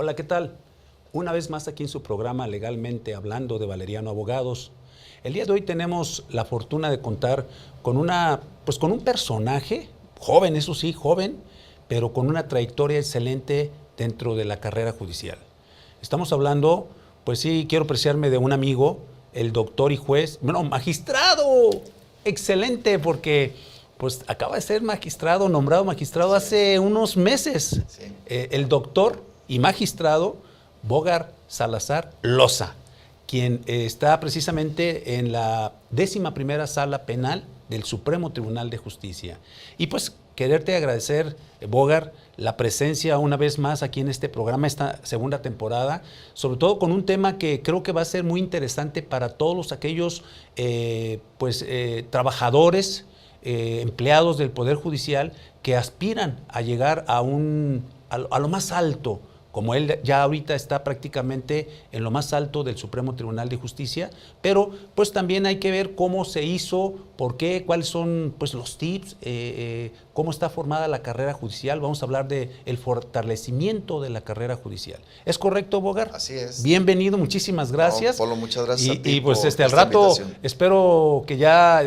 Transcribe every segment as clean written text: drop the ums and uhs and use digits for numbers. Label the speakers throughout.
Speaker 1: Hola, ¿qué tal? Una vez más aquí en su programa Legalmente Hablando de Valeriano Abogados. El día de hoy tenemos la fortuna de contar con un personaje, joven, eso sí, joven, pero con una trayectoria excelente dentro de la carrera judicial. Estamos hablando, pues sí, quiero apreciarme de un amigo, el doctor y juez, bueno, magistrado, excelente, porque pues acaba de ser magistrado, nombrado magistrado hace unos meses.
Speaker 2: Sí.
Speaker 1: El doctor y magistrado Bogar Salazar Loza, quien está precisamente en la 11ª Sala Penal del Supremo Tribunal de Justicia. Y pues quererte agradecer, Bogar, la presencia una vez más aquí en este programa, esta segunda temporada, sobre todo con un tema que creo que va a ser muy interesante para todos aquellos trabajadores, empleados del Poder Judicial que aspiran a llegar a lo más alto, como él ya ahorita está prácticamente en lo más alto del Supremo Tribunal de Justicia, pero pues también hay que ver cómo se hizo, por qué, cuáles son pues los tips, cómo está formada la carrera judicial. Vamos a hablar del fortalecimiento de la carrera judicial. ¿Es correcto, Bogar?
Speaker 2: Así es.
Speaker 1: Bienvenido, muchísimas gracias.
Speaker 2: No, Polo, muchas gracias a ti
Speaker 1: Y pues
Speaker 2: por
Speaker 1: al
Speaker 2: esta
Speaker 1: rato
Speaker 2: invitación.
Speaker 1: espero que ya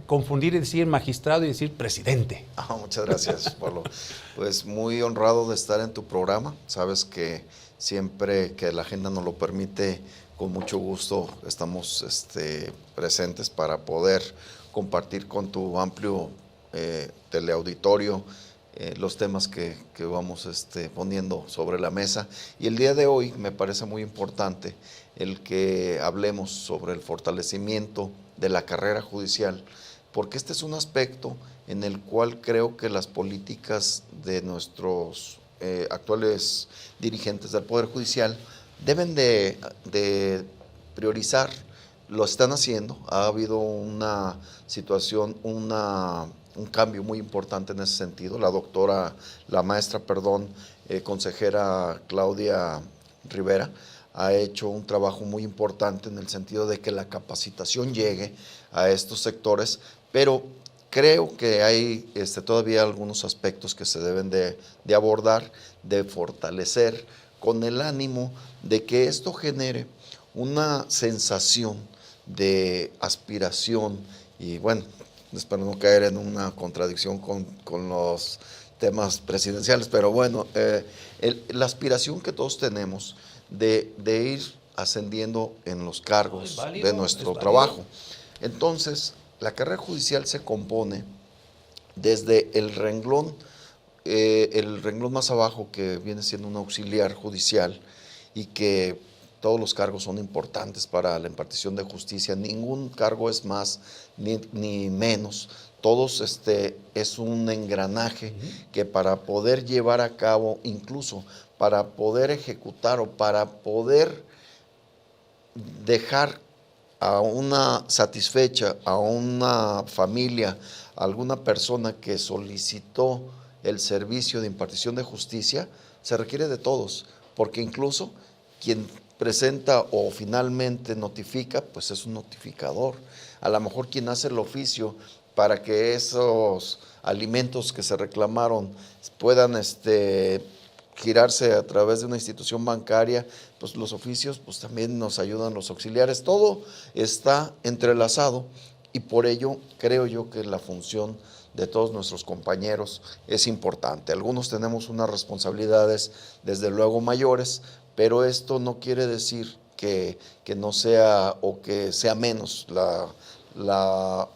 Speaker 1: confundir y decir magistrado y decir presidente.
Speaker 2: Muchas gracias, Polo. Pues muy honrado de estar en tu programa. Sabes que siempre que la agenda nos lo permite, con mucho gusto estamos presentes para poder compartir con tu amplio teleauditorio los temas que vamos poniendo sobre la mesa. Y el día de hoy me parece muy importante el que hablemos sobre el fortalecimiento de la carrera judicial, porque este es un aspecto en el cual creo que las políticas de nuestros actuales dirigentes del Poder Judicial deben de priorizar. Lo están haciendo. Ha habido una situación, un cambio muy importante en ese sentido. La maestra, consejera Claudia Rivera, ha hecho un trabajo muy importante en el sentido de que la capacitación llegue a estos sectores, pero creo que hay todavía algunos aspectos que se deben de abordar, de fortalecer, con el ánimo de que esto genere una sensación de aspiración y, bueno, espero no caer en una contradicción con los temas presidenciales, pero bueno, la aspiración que todos tenemos de ir ascendiendo en los cargos de nuestro trabajo. Entonces, la carrera judicial se compone desde el renglón más abajo, que viene siendo un auxiliar judicial, y que todos los cargos son importantes para la impartición de justicia. Ningún cargo es más ni menos. Todos es un engranaje que para poder llevar a cabo, incluso para poder ejecutar o para poder dejar a una satisfecha, a una familia, a alguna persona que solicitó el servicio de impartición de justicia, se requiere de todos, porque incluso quien presenta o finalmente notifica, pues es un notificador. A lo mejor quien hace el oficio para que esos alimentos que se reclamaron puedan girarse a través de una institución bancaria, pues los oficios pues también nos ayudan los auxiliares. Todo está entrelazado y por ello creo yo que la función de todos nuestros compañeros es importante. Algunos tenemos unas responsabilidades desde luego mayores, pero esto no quiere decir que no sea o que sea menos la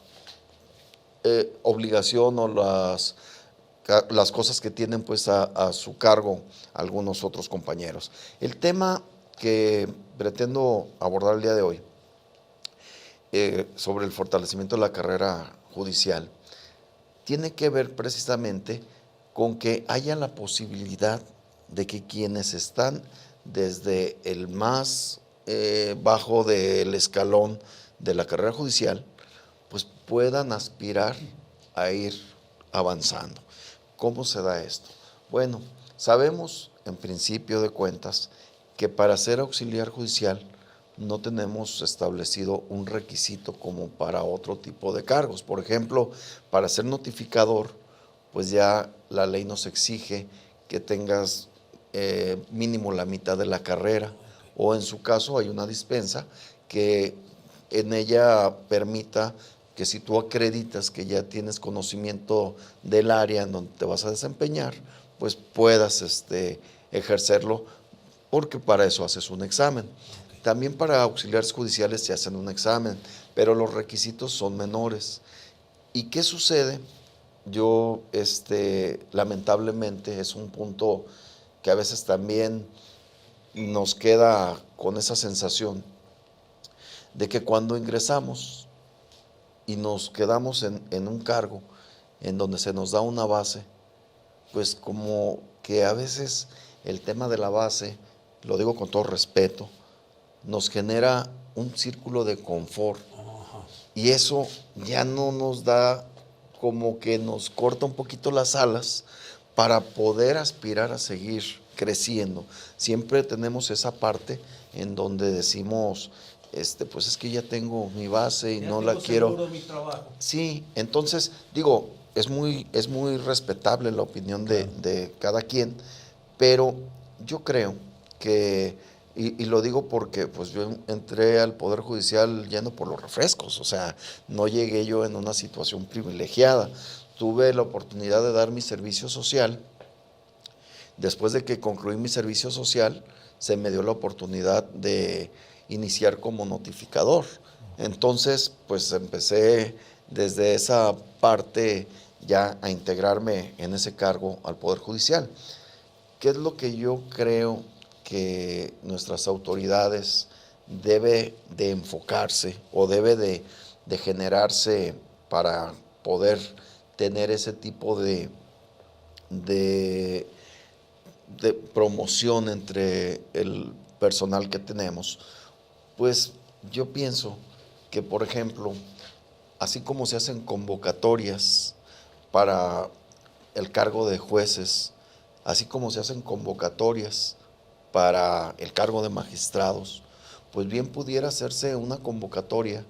Speaker 2: obligación o las cosas que tienen pues a su cargo algunos otros compañeros. El tema que pretendo abordar el día de hoy sobre el fortalecimiento de la carrera judicial tiene que ver precisamente con que haya la posibilidad de que quienes están desde el más bajo del escalón de la carrera judicial pues puedan aspirar a ir avanzando. ¿Cómo se da esto? Bueno, sabemos en principio de cuentas que para ser auxiliar judicial no tenemos establecido un requisito como para otro tipo de cargos. Por ejemplo, para ser notificador, pues ya la ley nos exige que tengas mínimo la mitad de la carrera, o en su caso hay una dispensa que en ella permita que si tú acreditas que ya tienes conocimiento del área en donde te vas a desempeñar, pues puedas ejercerlo, porque para eso haces un examen. También para auxiliares judiciales se hacen un examen, pero los requisitos son menores. ¿Y qué sucede? Yo, lamentablemente, es un punto que a veces también nos queda con esa sensación de que cuando ingresamos y nos quedamos en un cargo en donde se nos da una base, pues como que a veces el tema de la base, lo digo con todo respeto, nos genera un círculo de confort. Y eso ya no nos da, como que nos corta un poquito las alas para poder aspirar a seguir creciendo. Siempre tenemos esa parte en donde decimos, pues es que ya tengo mi base y
Speaker 1: Ya
Speaker 2: no
Speaker 1: tengo
Speaker 2: la quiero.
Speaker 1: seguro mi trabajo.
Speaker 2: Sí, entonces digo, es muy respetable la opinión de cada quien, pero yo creo que, y lo digo porque pues yo entré al Poder Judicial yendo por los refrescos, o sea, no llegué yo en una situación privilegiada. Tuve la oportunidad de dar mi servicio social. Después de que concluí mi servicio social, se me dio la oportunidad de iniciar como notificador. Entonces, pues empecé desde esa parte ya a integrarme en ese cargo al Poder Judicial. ¿Qué es lo que yo creo que nuestras autoridades debe de enfocarse o debe de generarse para poder tener ese tipo de promoción entre el personal que tenemos? Pues yo pienso que, por ejemplo, así como se hacen convocatorias para el cargo de jueces, así como se hacen convocatorias para el cargo de magistrados, pues bien pudiera hacerse una convocatoria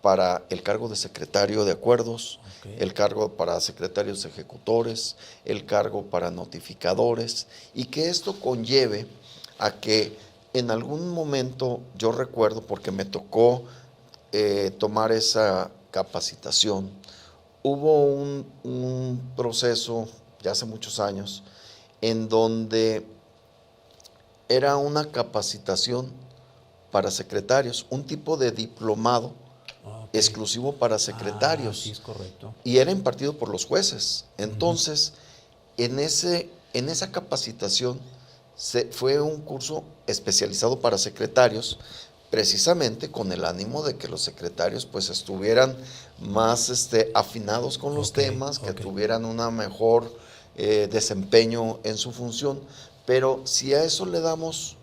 Speaker 2: para el cargo de secretario de acuerdos, el cargo para secretarios ejecutores, el cargo para notificadores, y que esto conlleve a que en algún momento, yo recuerdo, porque me tocó tomar esa capacitación, hubo un proceso ya hace muchos años en donde era una capacitación para secretarios, un tipo de diplomado exclusivo para secretarios.
Speaker 1: Sí, es correcto.
Speaker 2: Y era impartido por los jueces. Entonces, en esa capacitación fue un curso especializado para secretarios, precisamente con el ánimo de que los secretarios pues estuvieran más afinados con los temas, que tuvieran una mejor desempeño en su función. Pero si a eso le damos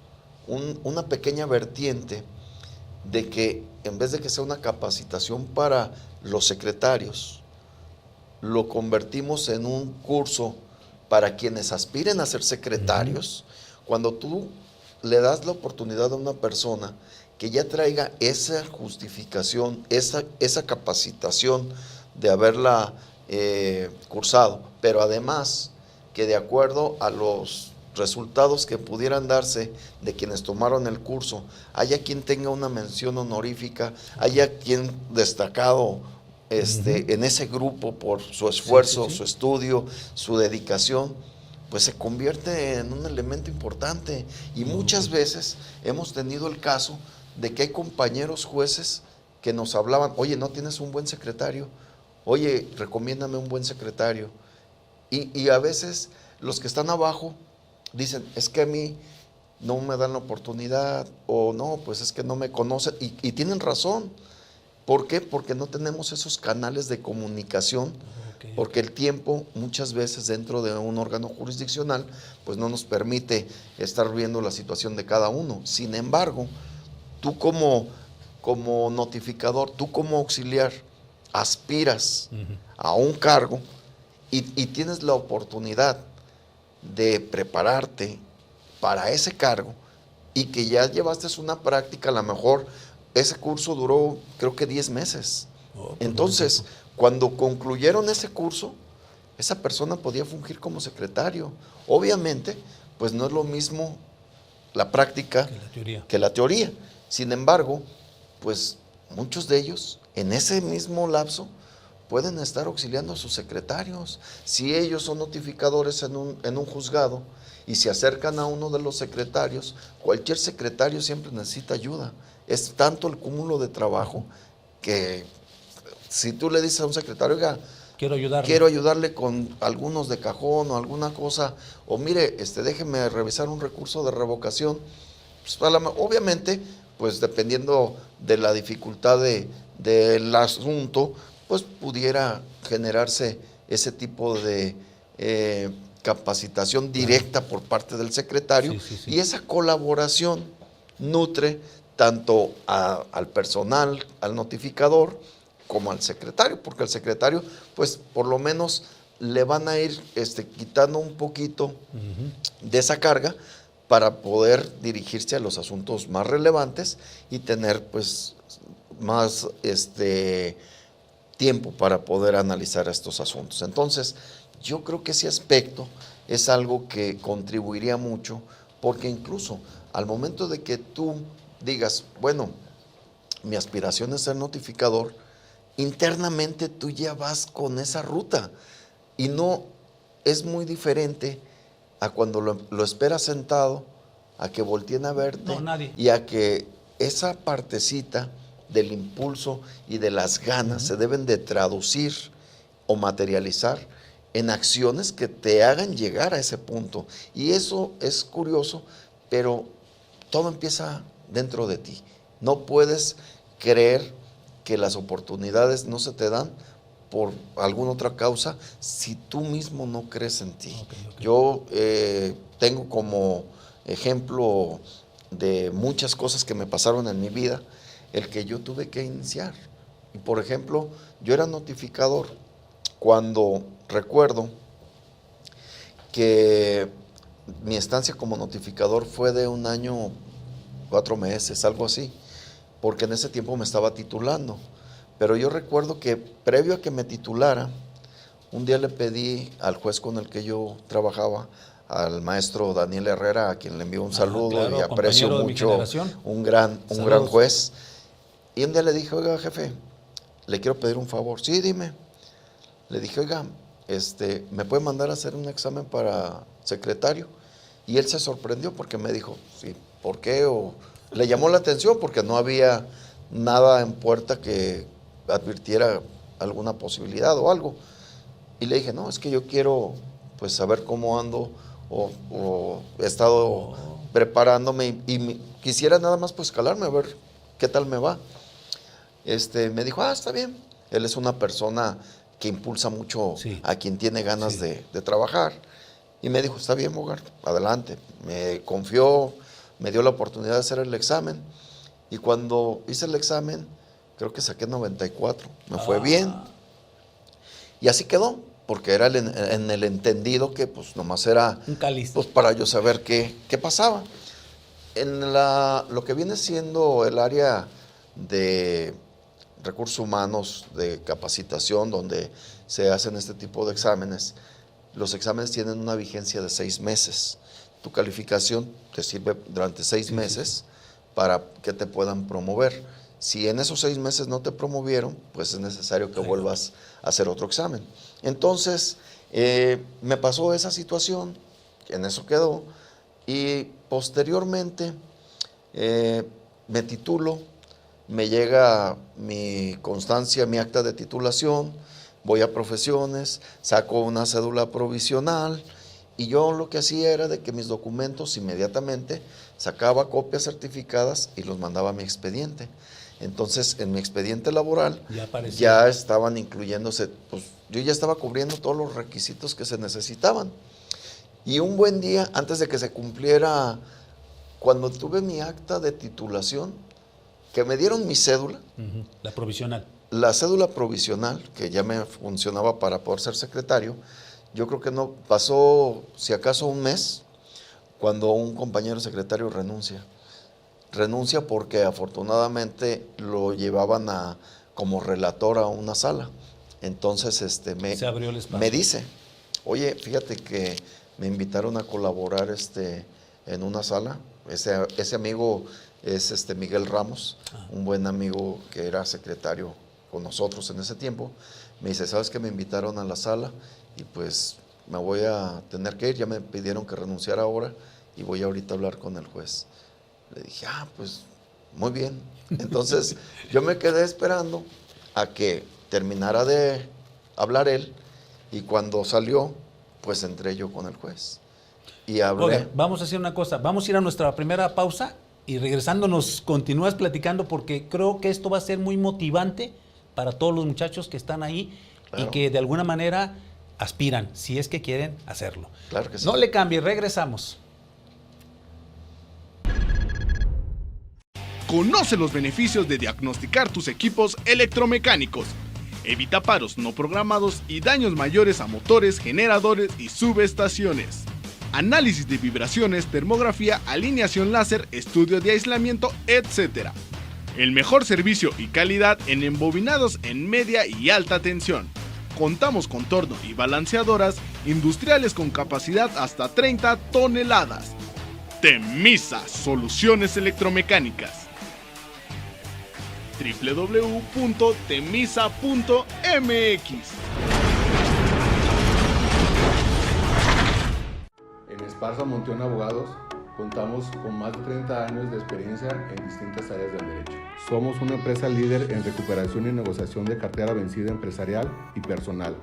Speaker 2: una pequeña vertiente de que en vez de que sea una capacitación para los secretarios, lo convertimos en un curso para quienes aspiren a ser secretarios, cuando tú le das la oportunidad a una persona que ya traiga esa justificación, esa capacitación de haberla cursado, pero además que de acuerdo a los resultados que pudieran darse de quienes tomaron el curso, haya quien tenga una mención honorífica, haya quien destacado en ese grupo por su esfuerzo, su estudio, su dedicación, pues se convierte en un elemento importante. Y muchas veces hemos tenido el caso de que hay compañeros jueces que nos hablaban, oye, ¿no tienes un buen secretario? Oye, recomiéndame un buen secretario. Y a veces los que están abajo dicen, es que a mí no me dan la oportunidad, o no, pues es que no me conocen, y tienen razón. ¿Por qué? Porque no tenemos esos canales de comunicación, porque el tiempo muchas veces dentro de un órgano jurisdiccional pues no nos permite estar viendo la situación de cada uno. Sin embargo, tú como notificador, tú como auxiliar, aspiras a un cargo y tienes la oportunidad de prepararte para ese cargo y que ya llevaste una práctica, a lo mejor ese curso duró creo que 10 meses. Entonces, cuando concluyeron ese curso, esa persona podía fungir como secretario. Obviamente, pues no es lo mismo la práctica
Speaker 1: Que la teoría.
Speaker 2: que la teoría. Sin embargo, pues muchos de ellos en ese mismo lapso pueden estar auxiliando a sus secretarios. Si ellos son notificadores en un juzgado y se acercan a uno de los secretarios, cualquier secretario siempre necesita ayuda. Es tanto el cúmulo de trabajo que si tú le dices a un secretario, oiga, quiero ayudarle con algunos de cajón o alguna cosa, o mire, déjeme revisar un recurso de revocación, pues, obviamente, pues dependiendo de la dificultad del asunto, pues pudiera generarse ese tipo de capacitación directa por parte del secretario, y esa colaboración nutre tanto al personal, al notificador, como al secretario, porque al secretario, pues por lo menos le van a ir quitando un poquito de esa carga para poder dirigirse a los asuntos más relevantes y tener pues más tiempo para poder analizar estos asuntos. Entonces, yo creo que ese aspecto es algo que contribuiría mucho, porque incluso al momento de que tú digas, bueno, mi aspiración es ser notificador, internamente tú ya vas con esa ruta y no es muy diferente a cuando lo esperas sentado, a que volteen a verte y a que esa partecita del impulso y de las ganas se deben de traducir o materializar en acciones que te hagan llegar a ese punto. Y eso es curioso, pero todo empieza dentro de ti. No puedes creer que las oportunidades no se te dan por alguna otra causa si tú mismo no crees en ti. Yo tengo como ejemplo de muchas cosas que me pasaron en mi vida, el que yo tuve que iniciar. Y por ejemplo, yo era notificador cuando recuerdo que mi estancia como notificador fue de 1 año, 4 meses, algo así, porque en ese tiempo me estaba titulando. Pero yo recuerdo que previo a que me titulara, un día le pedí al juez con el que yo trabajaba, al maestro Daniel Herrera, a quien le envío un saludo, claro, y aprecio mucho, un gran juez. Y un día le dije, oiga, jefe, le quiero pedir un favor. Sí, dime. Le dije, oiga, ¿me puede mandar a hacer un examen para secretario? Y él se sorprendió porque me dijo, sí, ¿por qué? O le llamó la atención porque no había nada en puerta que advirtiera alguna posibilidad o algo. Y le dije, no, es que yo quiero pues saber cómo ando o he estado preparándome y quisiera nada más pues calarme a ver qué tal me va. Me dijo, está bien. Él es una persona que impulsa mucho a quien tiene ganas de trabajar. Y me dijo, está bien, Bogart, adelante. Me confió, me dio la oportunidad de hacer el examen. Y cuando hice el examen, creo que saqué 94. Me fue bien. Y así quedó, porque era en el entendido que pues nomás era
Speaker 1: un cáliz,
Speaker 2: pues, para yo saber qué pasaba. En lo que viene siendo el área de recursos humanos, de capacitación, donde se hacen este tipo de exámenes, los exámenes tienen una vigencia de 6 meses. Tu calificación te sirve durante 6 meses para que te puedan promover. Si en esos 6 meses no te promovieron, pues es necesario que vuelvas a hacer otro examen. Entonces, me pasó esa situación, en eso quedó, y posteriormente me titulo, me llega mi constancia, mi acta de titulación, voy a profesiones, saco una cédula provisional, y yo lo que hacía era de que mis documentos inmediatamente sacaba copias certificadas y los mandaba a mi expediente. Entonces, en mi expediente laboral ya estaban incluyéndose, pues yo ya estaba cubriendo todos los requisitos que se necesitaban. Y un buen día, antes de que se cumpliera, cuando tuve mi acta de titulación, que me dieron mi cédula.
Speaker 1: La provisional.
Speaker 2: La cédula provisional, que ya me funcionaba para poder ser secretario, yo creo que no pasó, si acaso, un mes, cuando un compañero secretario renuncia. Renuncia porque afortunadamente lo llevaban como relator a una sala. Entonces
Speaker 1: se abrió el espacio.
Speaker 2: me dice, oye, fíjate que me invitaron a colaborar en una sala. Ese amigo es Miguel Ramos, un buen amigo que era secretario con nosotros en ese tiempo. Me dice, ¿sabes qué? Me invitaron a la sala y pues me voy a tener que ir. Ya me pidieron que renunciara ahora y voy ahorita a hablar con el juez. Le dije, pues muy bien. Entonces yo me quedé esperando a que terminara de hablar él y cuando salió, pues entré yo con el juez y hablé.
Speaker 1: Oiga, vamos a hacer una cosa, vamos a ir a nuestra primera pausa y regresando nos continúas platicando porque creo que esto va a ser muy motivante para todos los muchachos que están ahí y que de alguna manera aspiran, si es que quieren hacerlo.
Speaker 2: Claro que sí.
Speaker 1: No le cambie, regresamos.
Speaker 3: Conoce los beneficios de diagnosticar tus equipos electromecánicos. Evita paros no programados y daños mayores a motores, generadores y subestaciones. Análisis de vibraciones, termografía, alineación láser, estudio de aislamiento, etc. El mejor servicio y calidad en embobinados en media y alta tensión. Contamos con torno y balanceadoras industriales con capacidad hasta 30 toneladas. Temisa Soluciones Electromecánicas. www.temisa.mx.
Speaker 4: En Esparza Monteón Abogados contamos con más de 30 años de experiencia en distintas áreas del derecho. Somos una empresa líder en recuperación y negociación de cartera vencida empresarial y personal.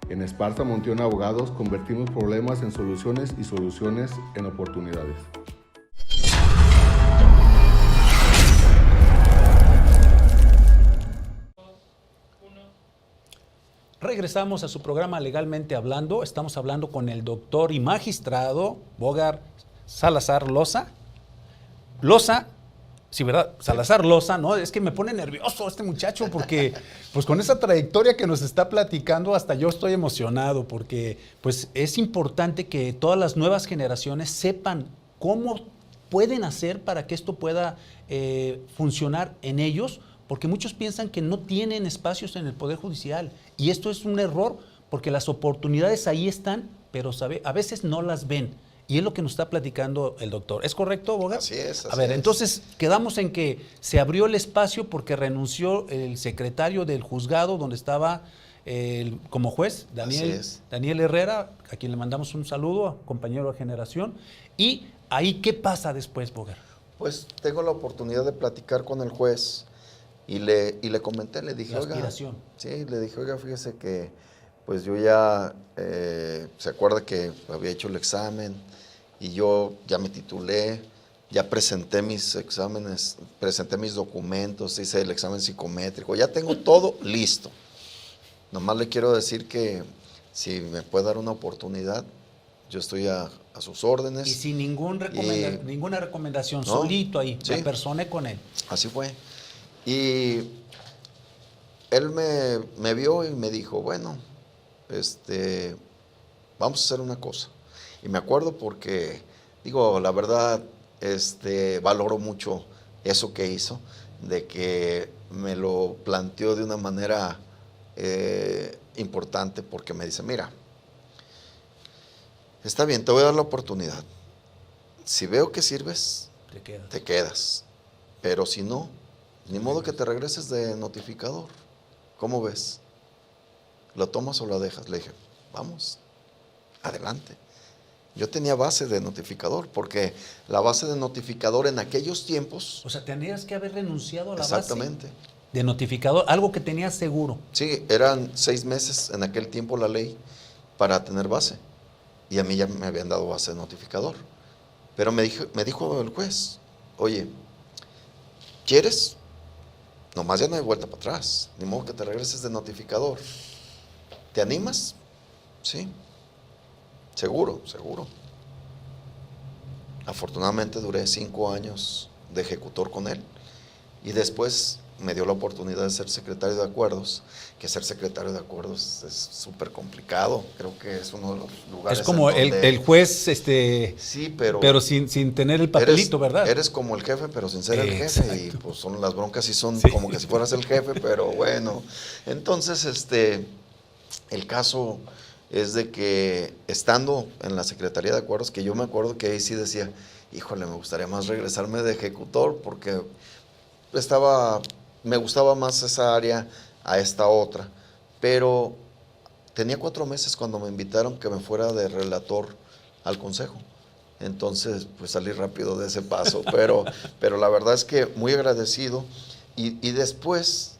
Speaker 4: En Esparza Monteón Abogados convertimos problemas en soluciones y soluciones en oportunidades.
Speaker 1: Regresamos a su programa Legalmente Hablando. Estamos hablando con el doctor y magistrado Bogar Salazar Loza. Sí, ¿verdad? Salazar Loza, ¿no? Es que me pone nervioso este muchacho porque, pues con esa trayectoria que nos está platicando, hasta yo estoy emocionado porque, pues es importante que todas las nuevas generaciones sepan cómo pueden hacer para que esto pueda funcionar en ellos, porque muchos piensan que no tienen espacios en el Poder Judicial y esto es un error porque las oportunidades ahí están, pero a veces no las ven. Y es lo que nos está platicando el doctor. ¿Es correcto, abogado?
Speaker 2: Así es.
Speaker 1: A ver, entonces quedamos en que se abrió el espacio porque renunció el secretario del juzgado donde estaba como juez, Daniel Herrera, a quien le mandamos un saludo, compañero de generación. Y ahí, ¿qué pasa después, Bogar?
Speaker 2: Pues tengo la oportunidad de platicar con el juez y le comenté, le dije, oiga, fíjese que pues yo ya, se acuerda que había hecho el examen y yo ya me titulé, ya presenté mis exámenes, presenté mis documentos, hice el examen psicométrico, ya tengo todo listo. Nomás le quiero decir que si me puede dar una oportunidad, yo estoy a sus órdenes.
Speaker 1: Y sin ninguna recomendación, ¿no? Solito ahí, sí. Me personé con él.
Speaker 2: Así fue. Y él me vio y me dijo, bueno, vamos a hacer una cosa. Y me acuerdo porque, digo, la verdad, valoro mucho eso que hizo, de que me lo planteó de una manera importante, porque me dice, mira, está bien, te voy a dar la oportunidad. Si veo que sirves, te quedas. Pero si no, ni modo que te regreses de notificador. ¿Cómo ves? ¿Lo tomas o lo dejas? Le dije, vamos, adelante. Yo tenía base de notificador, porque la base de notificador en aquellos tiempos...
Speaker 1: O sea, tenías que haber renunciado a la
Speaker 2: exactamente.
Speaker 1: Base de notificador, algo que tenías seguro.
Speaker 2: Sí, eran 6 meses en aquel tiempo la ley para tener base. Y a mí ya me habían dado base de notificador. Pero me dijo el juez, oye, ¿quieres? Nomás ya no hay vuelta para atrás, ni modo que te regreses de notificador. ¿Te animas? Sí, seguro. Afortunadamente duré 5 años de ejecutor con él y después me dio la oportunidad de ser secretario de acuerdos, que ser secretario de acuerdos es súper complicado, creo que es uno de los lugares.
Speaker 1: Es como el juez,
Speaker 2: sí, pero
Speaker 1: sin tener el papelito, ¿verdad?
Speaker 2: Eres como el jefe, pero sin ser el jefe, y pues son las broncas y son como que si fueras el jefe, pero bueno. Entonces, el caso es de que estando en la Secretaría de Acuerdos, que yo me acuerdo que ahí sí decía, híjole, me gustaría más regresarme de ejecutor porque me gustaba más esa área a esta otra, pero tenía 4 meses cuando me invitaron que me fuera de relator al consejo. Entonces, pues salí rápido de ese paso, pero la verdad es que muy agradecido. Y después,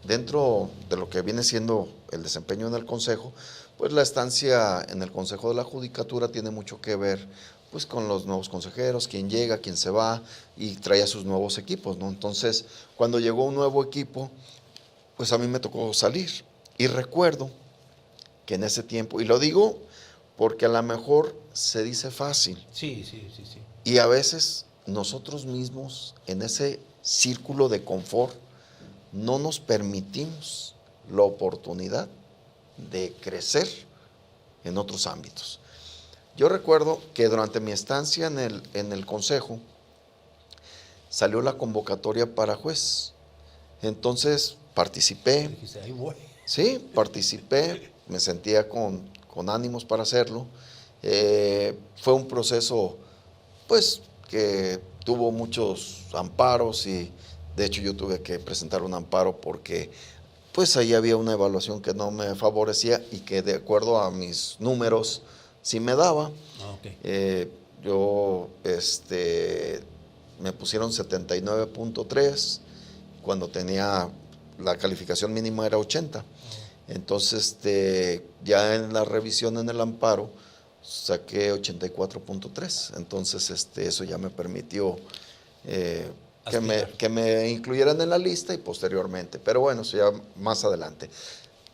Speaker 2: dentro de lo que viene siendo el desempeño en el consejo, pues la estancia en el consejo de la judicatura tiene mucho que ver pues con los nuevos consejeros, quién llega, quién se va y trae a sus nuevos equipos, ¿no? Entonces, cuando llegó un nuevo equipo, pues a mí me tocó salir. Y recuerdo que en ese tiempo, y lo digo porque a lo mejor se dice fácil.
Speaker 1: Sí.
Speaker 2: Y a veces nosotros mismos en ese círculo de confort no nos permitimos la oportunidad de crecer en otros ámbitos. Yo recuerdo que durante mi estancia en el consejo salió la convocatoria para juez. Entonces participé.
Speaker 1: Dijiste, ahí voy.
Speaker 2: Sí, participé, me sentía con ánimos para hacerlo. Fue un proceso, pues, que tuvo muchos amparos y, de hecho, yo tuve que presentar un amparo porque, pues, ahí había una evaluación que no me favorecía y que, de acuerdo a mis números, sí me daba.
Speaker 1: Okay.
Speaker 2: Me pusieron 79.3 cuando tenía la calificación mínima era 80. Entonces, ya en la revisión en el amparo saqué 84.3. Entonces, eso ya me permitió que me incluyeran en la lista y posteriormente. Pero bueno, eso ya más adelante.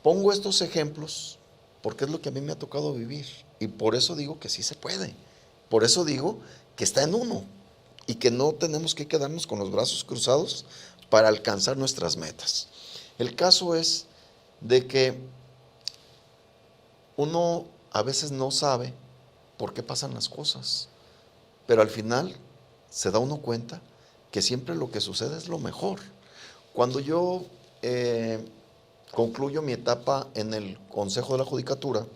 Speaker 2: Pongo estos ejemplos porque es lo que a mí me ha tocado vivir. Y por eso digo que sí se puede. Por eso digo que está en uno y que no tenemos que quedarnos con los brazos cruzados para alcanzar nuestras metas. El caso es de que uno a veces no sabe por qué pasan las cosas, pero al final se da uno cuenta que siempre lo que sucede es lo mejor. Cuando yo concluyo mi etapa en el Consejo de la Judicatura,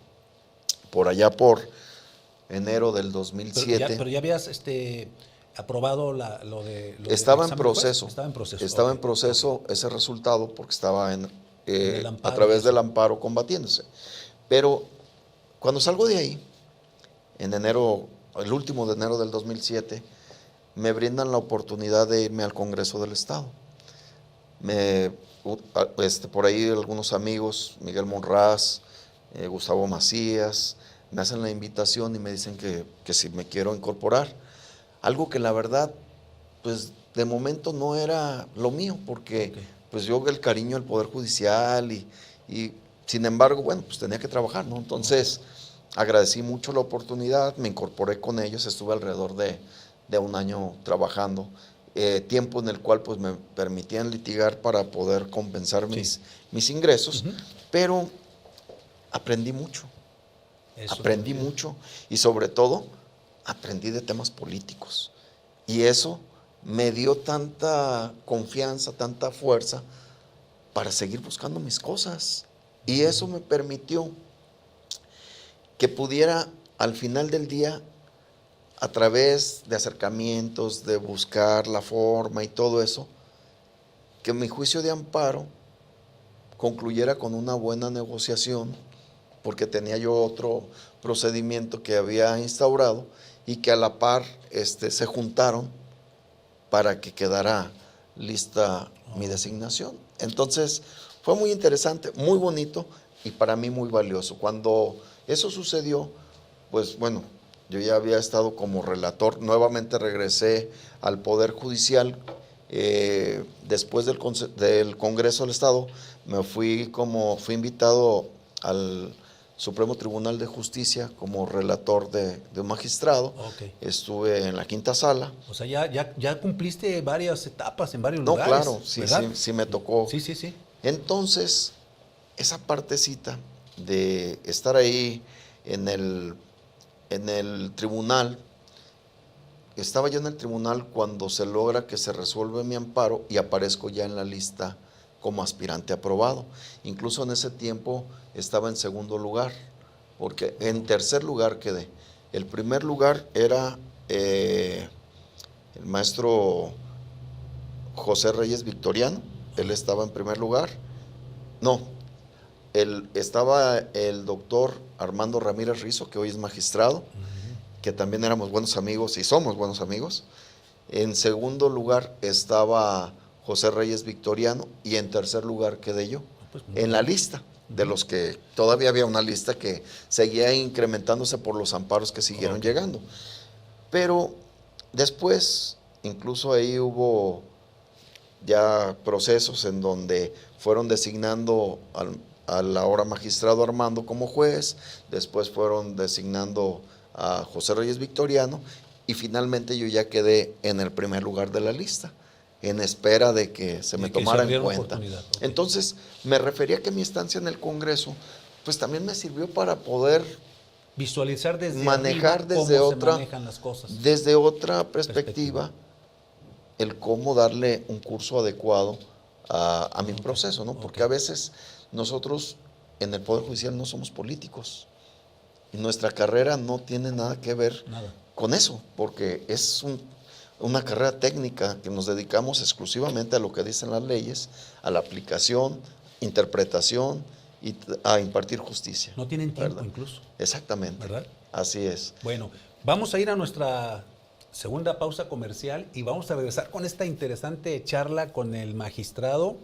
Speaker 2: por allá por enero del 2007.
Speaker 1: Pero ya habías aprobado lo de
Speaker 2: Estaba en proceso.
Speaker 1: Estaba
Speaker 2: en proceso ese resultado porque estaba
Speaker 1: amparo,
Speaker 2: a través del amparo combatiéndose. Pero cuando salgo de ahí, en enero, el último de enero del 2007, me brindan la oportunidad de irme al Congreso del Estado. Por ahí algunos amigos, Miguel Monraz, Gustavo Macías, me hacen la invitación y me dicen que si me quiero incorporar. Algo que la verdad, pues de momento no era lo mío, porque pues yo el cariño al Poder Judicial y sin embargo, bueno, pues tenía que trabajar, ¿no? Entonces, agradecí mucho la oportunidad, me incorporé con ellos, estuve alrededor de un año trabajando, tiempo en el cual pues me permitían litigar para poder compensar mis ingresos, pero aprendí mucho. Aprendí mucho y sobre todo aprendí de temas políticos y eso me dio tanta confianza, tanta fuerza para seguir buscando mis cosas y eso me permitió que pudiera al final del día, a través de acercamientos, de buscar la forma y todo eso, que mi juicio de amparo concluyera con una buena negociación, porque tenía yo otro procedimiento que había instaurado y que a la par se juntaron para que quedara lista mi designación. Entonces fue muy interesante, muy bonito y para mí muy valioso. Cuando eso sucedió, pues bueno, yo ya había estado como relator, nuevamente regresé al Poder Judicial, después del Congreso del Estado, fui invitado al Supremo Tribunal de Justicia como relator de un magistrado. Estuve en la quinta sala.
Speaker 1: O sea, ya cumpliste varias etapas en varios
Speaker 2: lugares. No, claro, sí me tocó.
Speaker 1: Sí.
Speaker 2: Entonces, esa partecita de estar ahí en el tribunal, estaba yo en el tribunal cuando se logra que se resuelve mi amparo y aparezco ya en la lista como aspirante aprobado. Incluso en ese tiempo estaba en segundo lugar, porque en tercer lugar quedé. El primer lugar era el maestro José Reyes Victoriano, él estaba en primer lugar. No, estaba el doctor Armando Ramírez Rizo, que hoy es magistrado, que también éramos buenos amigos y somos buenos amigos. En segundo lugar estaba José Reyes Victoriano y en tercer lugar quedé yo, en la lista de los que todavía había una lista que seguía incrementándose por los amparos que siguieron llegando. Pero después, incluso ahí hubo ya procesos en donde fueron designando al ahora magistrado Armando como juez, después fueron designando a José Reyes Victoriano y finalmente yo ya quedé en el primer lugar de la lista, en espera de que se me tomara en cuenta. Okay. Entonces, me refería que mi estancia en el Congreso, pues también me sirvió para poder
Speaker 1: visualizar desde
Speaker 2: manejar
Speaker 1: arriba
Speaker 2: desde
Speaker 1: cómo
Speaker 2: otra,
Speaker 1: se manejan las cosas.
Speaker 2: Desde otra perspectiva, el cómo darle un curso adecuado a mi proceso, ¿no? Porque a veces nosotros en el Poder Judicial no somos políticos y nuestra carrera no tiene nada que ver con eso, porque es una carrera técnica que nos dedicamos exclusivamente a lo que dicen las leyes, a la aplicación, interpretación y a impartir justicia.
Speaker 1: No tienen tiempo,
Speaker 2: ¿verdad?
Speaker 1: incluso.
Speaker 2: Exactamente.
Speaker 1: ¿Verdad?
Speaker 2: Así es.
Speaker 1: Bueno, vamos a ir a nuestra segunda pausa comercial y vamos a regresar con esta interesante charla con el magistrado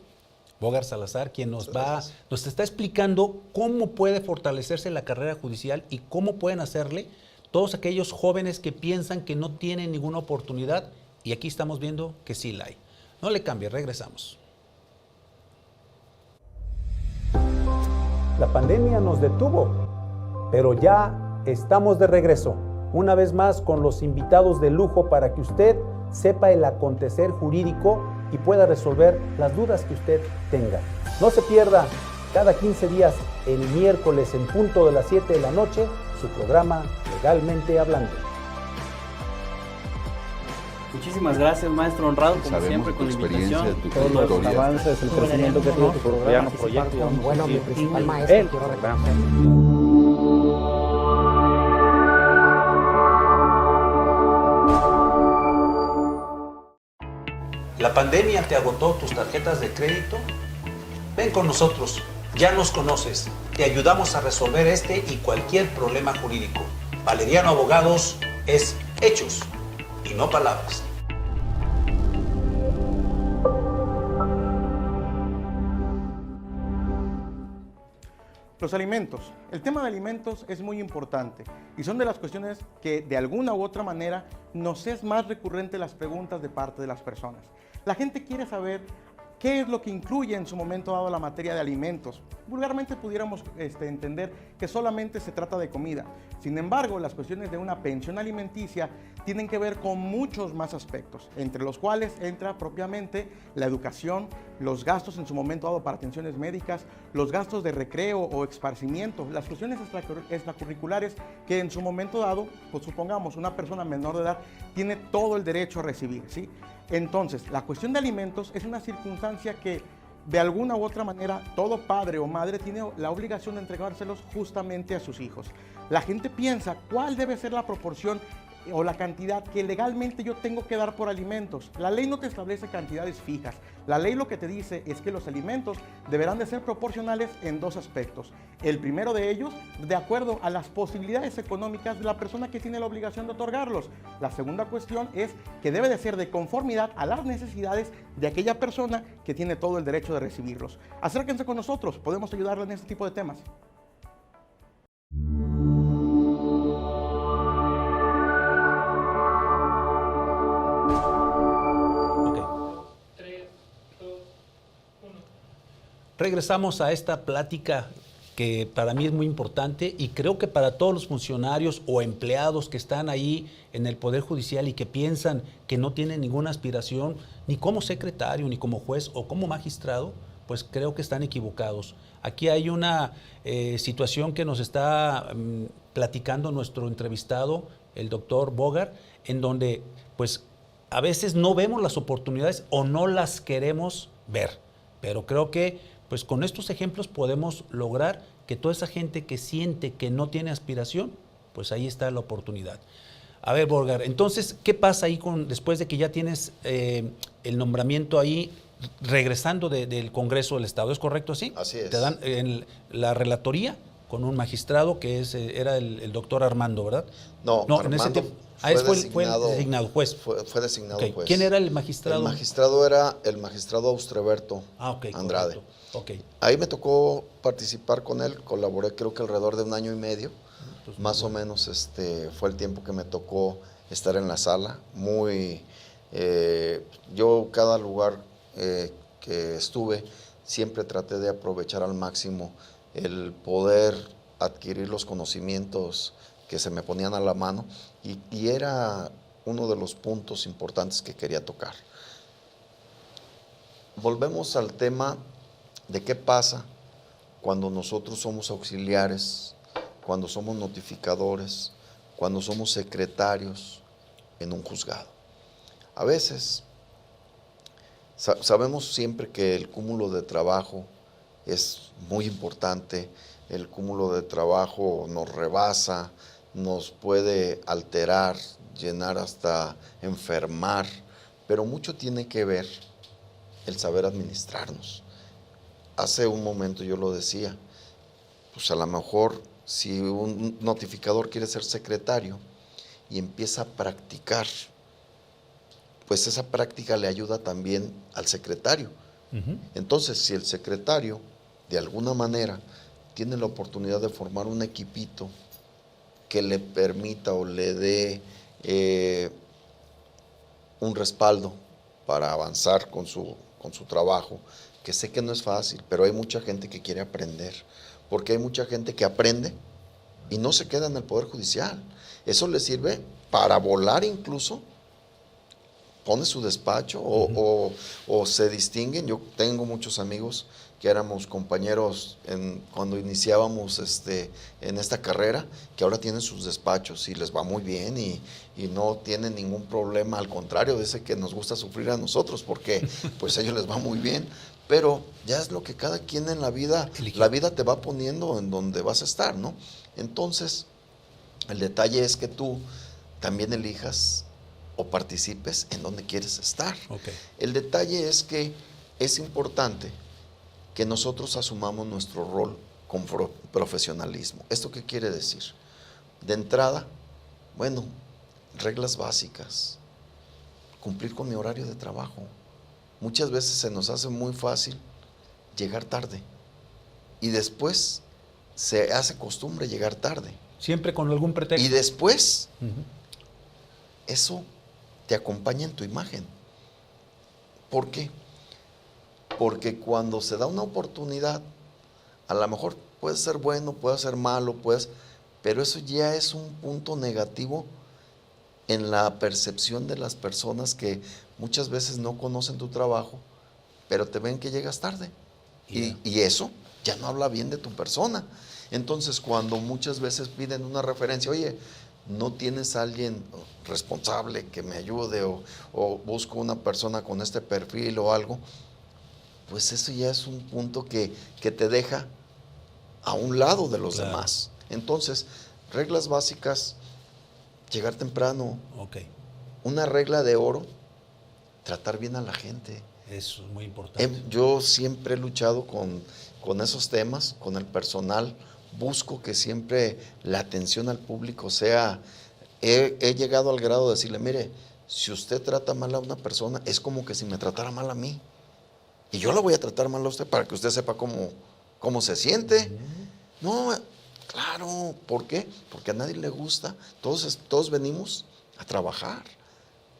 Speaker 1: Bogar Salazar, quien nos está explicando cómo puede fortalecerse la carrera judicial y cómo pueden hacerle todos aquellos jóvenes que piensan que no tienen ninguna oportunidad, y aquí estamos viendo que sí la hay. No le cambie, regresamos.
Speaker 5: La pandemia nos detuvo, pero ya estamos de regreso, una vez más con los invitados de lujo para que usted sepa el acontecer jurídico y pueda resolver las dudas que usted tenga. No se pierda cada 15 días, el miércoles en punto de las 7 de la noche, su programa Legalmente Hablando.
Speaker 6: Muchísimas gracias, maestro honrado, como siempre, con la invitación.
Speaker 5: Todos los avances, el crecimiento que tiene tu programa.
Speaker 7: Bueno, mi principal maestro, quiero reconocer.
Speaker 1: ¿La pandemia te agotó tus tarjetas de crédito? Ven con nosotros, ya nos conoces, te ayudamos a resolver este y cualquier problema jurídico. Valeriano Abogados es hechos y no palabras.
Speaker 8: Los alimentos. El tema de alimentos es muy importante y son de las cuestiones que de alguna u otra manera nos es más recurrente las preguntas de parte de las personas. La gente quiere saber qué es lo que incluye en su momento dado la materia de alimentos. Vulgarmente pudiéramos entender que solamente se trata de comida. Sin embargo, las cuestiones de una pensión alimenticia tienen que ver con muchos más aspectos, entre los cuales entra propiamente la educación, los gastos en su momento dado para atenciones médicas, los gastos de recreo o esparcimiento, las cuestiones extracurriculares que en su momento dado, pues supongamos, una persona menor de edad tiene todo el derecho a recibir, ¿sí? Entonces, la cuestión de alimentos es una circunstancia que de alguna u otra manera todo padre o madre tiene la obligación de entregárselos justamente a sus hijos. La gente piensa cuál debe ser la proporción o la cantidad que legalmente yo tengo que dar por alimentos. La ley no te establece cantidades fijas. La ley lo que te dice es que los alimentos deberán de ser proporcionales en dos aspectos. El primero de ellos, de acuerdo a las posibilidades económicas de la persona que tiene la obligación de otorgarlos. La segunda cuestión es que debe de ser de conformidad a las necesidades de aquella persona que tiene todo el derecho de recibirlos. Acérquense con nosotros, podemos ayudarles en este tipo de temas.
Speaker 1: Regresamos a esta plática que para mí es muy importante y creo que para todos los funcionarios o empleados que están ahí en el Poder Judicial y que piensan que no tienen ninguna aspiración ni como secretario, ni como juez o como magistrado, pues creo que están equivocados. Aquí hay una situación que nos está platicando nuestro entrevistado, el doctor Bogar, en donde pues a veces no vemos las oportunidades o no las queremos ver, pero creo que pues con estos ejemplos podemos lograr que toda esa gente que siente que no tiene aspiración, pues ahí está la oportunidad. A ver, Borgar, entonces, ¿qué pasa ahí después de que ya tienes el nombramiento ahí, regresando del Congreso del Estado? ¿Es correcto así?
Speaker 2: Así es.
Speaker 1: Te dan la relatoría con un magistrado que era el doctor Armando, ¿verdad?
Speaker 2: No,
Speaker 1: en
Speaker 2: Armando
Speaker 1: ese tiempo.
Speaker 2: fue
Speaker 1: designado juez.
Speaker 2: Fue designado
Speaker 1: Okay.
Speaker 2: juez.
Speaker 1: ¿Quién era el magistrado?
Speaker 2: El magistrado era el magistrado Austreberto Andrade.
Speaker 1: Correcto. Okay.
Speaker 2: Ahí me tocó participar con él, colaboré creo que alrededor de 1 año y medio,
Speaker 1: Pues
Speaker 2: más o menos fue el tiempo que me tocó estar en la sala. Yo cada lugar que estuve siempre traté de aprovechar al máximo el poder adquirir los conocimientos que se me ponían a la mano y era uno de los puntos importantes que quería tocar. Volvemos al tema de qué pasa cuando nosotros somos auxiliares, cuando somos notificadores, cuando somos secretarios en un juzgado. A veces sabemos siempre que el cúmulo de trabajo es muy importante, el cúmulo de trabajo nos rebasa, nos puede alterar, llenar hasta enfermar, pero mucho tiene que ver el saber administrarnos. Hace un momento yo lo decía, pues a lo mejor si un notificador quiere ser secretario y empieza a practicar, pues esa práctica le ayuda también al secretario. Entonces, si el secretario, de alguna manera, tiene la oportunidad de formar un equipito que le permita o le dé un respaldo para avanzar con su trabajo, que sé que no es fácil, pero hay mucha gente que quiere aprender, porque hay mucha gente que aprende y no se queda en el Poder Judicial. Eso le sirve para volar incluso, pone su despacho o se distinguen. Yo tengo muchos amigos que éramos compañeros cuando iniciábamos en esta carrera, que ahora tienen sus despachos y les va muy bien y no tienen ningún problema, al contrario, dice que nos gusta sufrir a nosotros porque pues a ellos les va muy bien, pero ya es lo que cada quien en la vida, la vida te va poniendo en donde vas a estar, ¿no? Entonces, el detalle es que tú también elijas o participes en donde quieres estar.
Speaker 1: Okay.
Speaker 2: El detalle es que es importante que nosotros asumamos nuestro rol con profesionalismo. ¿Esto qué quiere decir? De entrada, bueno, reglas básicas, cumplir con mi horario de trabajo. Muchas veces se nos hace muy fácil llegar tarde y después se hace costumbre llegar tarde.
Speaker 1: Siempre con algún pretexto.
Speaker 2: Y después, eso te acompaña en tu imagen. ¿Por qué? Porque cuando se da una oportunidad, a lo mejor puede ser bueno, puede ser malo, pero eso ya es un punto negativo en la percepción de las personas que muchas veces no conocen tu trabajo, pero te ven que llegas tarde. Y eso ya no habla bien de tu persona. Entonces, cuando muchas veces piden una referencia, oye, no tienes a alguien responsable que me ayude o busco una persona con este perfil o algo, pues eso ya es un punto que te deja a un lado de los demás. Entonces, reglas básicas, llegar temprano.
Speaker 1: Okay.
Speaker 2: Una regla de oro, tratar bien a la gente.
Speaker 1: Eso es muy importante.
Speaker 2: Yo siempre he luchado con esos temas, con el personal. Busco que siempre la atención al público sea... He llegado al grado de decirle, mire, si usted trata mal a una persona, es como que si me tratara mal a mí. Y yo la voy a tratar mal a usted para que usted sepa cómo se siente. No, claro, ¿por qué? Porque a nadie le gusta. Todos venimos a trabajar.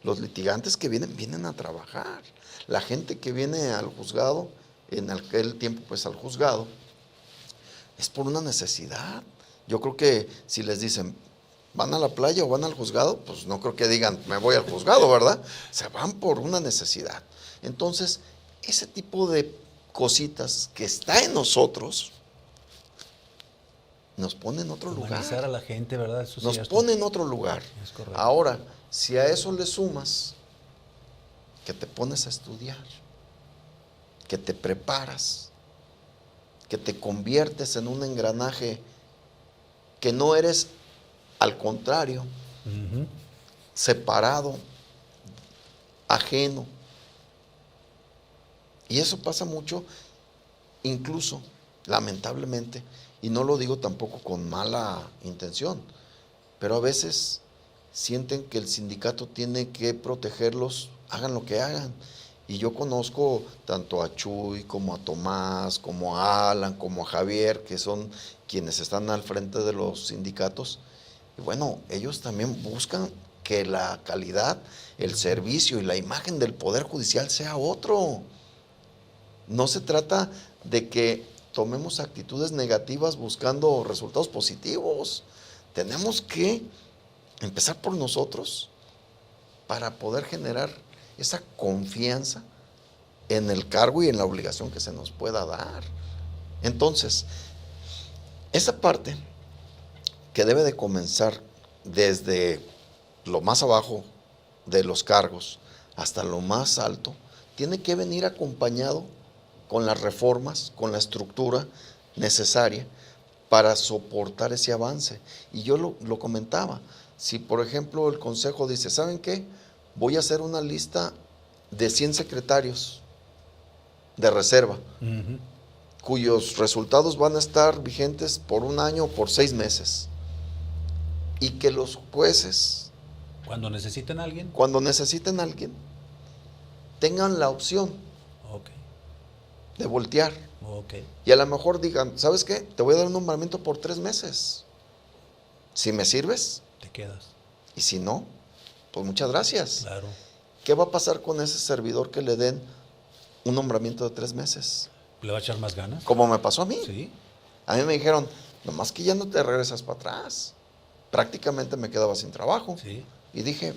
Speaker 2: Los litigantes que vienen a trabajar. La gente que viene al juzgado, en aquel tiempo pues al juzgado, es por una necesidad. Yo creo que si les dicen, ¿van a la playa o van al juzgado? Pues no creo que digan, me voy al juzgado, ¿verdad? Se van por una necesidad. Entonces, ese tipo de cositas que está en nosotros, nos pone en otro lugar.
Speaker 1: Humanizar a la gente, ¿verdad? Eso sí,
Speaker 2: nos pone en otro lugar.
Speaker 1: Es correcto.
Speaker 2: Ahora, si a eso le sumas que te pones a estudiar, que te preparas, que te conviertes en un engranaje que no eres, al contrario, separado, ajeno. Y eso pasa mucho, incluso, lamentablemente, y no lo digo tampoco con mala intención, pero a veces sienten que el sindicato tiene que protegerlos, hagan lo que hagan. Y yo conozco tanto a Chuy, como a Tomás, como a Alan, como a Javier, que son quienes están al frente de los sindicatos. Y bueno, ellos también buscan que la calidad, el servicio y la imagen del Poder Judicial sea otro. No se trata de que tomemos actitudes negativas buscando resultados positivos. Tenemos que empezar por nosotros para poder generar esa confianza en el cargo y en la obligación que se nos pueda dar. Entonces, esa parte que debe de comenzar desde lo más abajo de los cargos hasta lo más alto, tiene que venir acompañado con las reformas, con la estructura necesaria para soportar ese avance. Y yo lo comentaba, si por ejemplo el Consejo dice, ¿saben qué? Voy a hacer una lista de 100 secretarios de reserva, cuyos resultados van a estar vigentes por 1 año o por 6 meses. Y que los jueces,
Speaker 1: Cuando necesiten a alguien.
Speaker 2: tengan la opción de voltear. Y a lo mejor digan, ¿sabes qué? Te voy a dar un nombramiento por 3 meses. Si me sirves,
Speaker 1: te quedas.
Speaker 2: Y si no, pues muchas gracias.
Speaker 1: Claro.
Speaker 2: ¿Qué va a pasar con ese servidor que le den un nombramiento de 3 meses?
Speaker 1: ¿Le va a echar más ganas?
Speaker 2: Como me pasó a mí.
Speaker 1: Sí.
Speaker 2: A mí me dijeron, nomás que ya no te regresas para atrás. Prácticamente me quedaba sin trabajo.
Speaker 1: Sí.
Speaker 2: Y dije,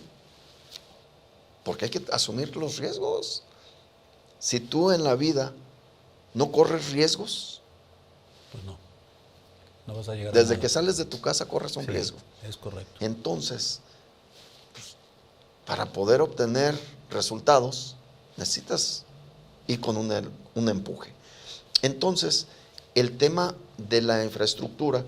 Speaker 2: porque hay que asumir los riesgos. Si tú en la vida no corres riesgos,
Speaker 1: pues no. No vas a llegar
Speaker 2: desde
Speaker 1: a nada.
Speaker 2: que sales de tu casa corres un
Speaker 1: Sí,
Speaker 2: riesgo.
Speaker 1: es correcto.
Speaker 2: Entonces, pues, para poder obtener resultados, necesitas ir con un empuje. Entonces, el tema de la infraestructura,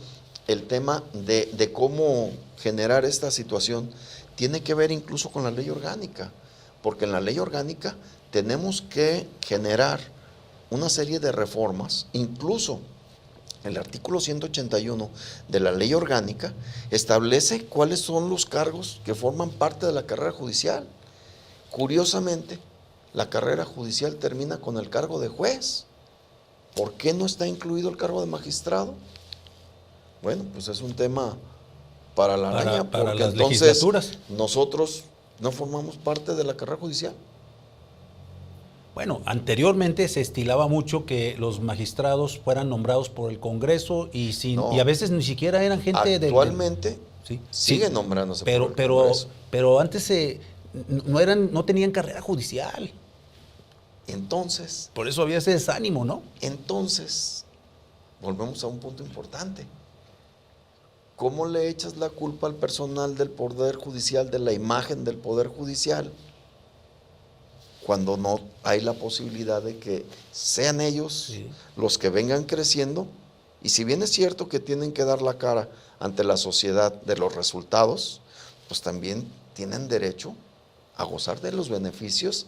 Speaker 2: el tema de cómo generar esta situación, tiene que ver incluso con la ley orgánica, porque en la ley orgánica tenemos que generar una serie de reformas, incluso el artículo 181 de la ley orgánica establece cuáles son los cargos que forman parte de la carrera judicial. Curiosamente, la carrera judicial termina con el cargo de juez. ¿Por qué no está incluido el cargo de magistrado? Bueno, pues es un tema para la araña,
Speaker 1: para
Speaker 2: porque
Speaker 1: las
Speaker 2: entonces
Speaker 1: legislaturas.
Speaker 2: nosotros no formamos parte de la carrera judicial.
Speaker 1: Bueno, anteriormente se estilaba mucho que los magistrados fueran nombrados por el Congreso y a veces ni siquiera eran gente
Speaker 2: Actualmente
Speaker 1: sí,
Speaker 2: sigue
Speaker 1: sí,
Speaker 2: nombrándose por el Congreso.
Speaker 1: pero antes no tenían carrera judicial.
Speaker 2: Entonces,
Speaker 1: por eso había ese desánimo, ¿no?
Speaker 2: Entonces, volvemos a un punto importante. ¿Cómo le echas la culpa al personal del Poder Judicial, de la imagen del Poder Judicial, cuando no hay la posibilidad de que sean ellos los que vengan creciendo? Y si bien es cierto que tienen que dar la cara ante la sociedad de los resultados, pues también tienen derecho a gozar de los beneficios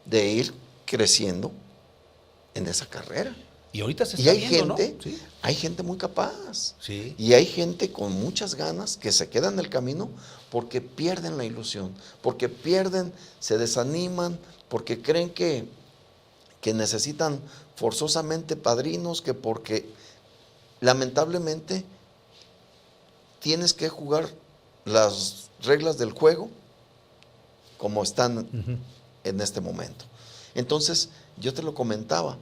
Speaker 2: de ir creciendo en esa carrera.
Speaker 1: Y ahorita se está viendo,
Speaker 2: gente,
Speaker 1: ¿no? Sí.
Speaker 2: Hay gente muy capaz.
Speaker 1: Sí.
Speaker 2: Y hay gente con muchas ganas que se queda en el camino porque pierden la ilusión, porque se desaniman, porque creen que necesitan forzosamente padrinos, que porque lamentablemente tienes que jugar las reglas del juego como están en este momento. Entonces, yo te lo comentaba,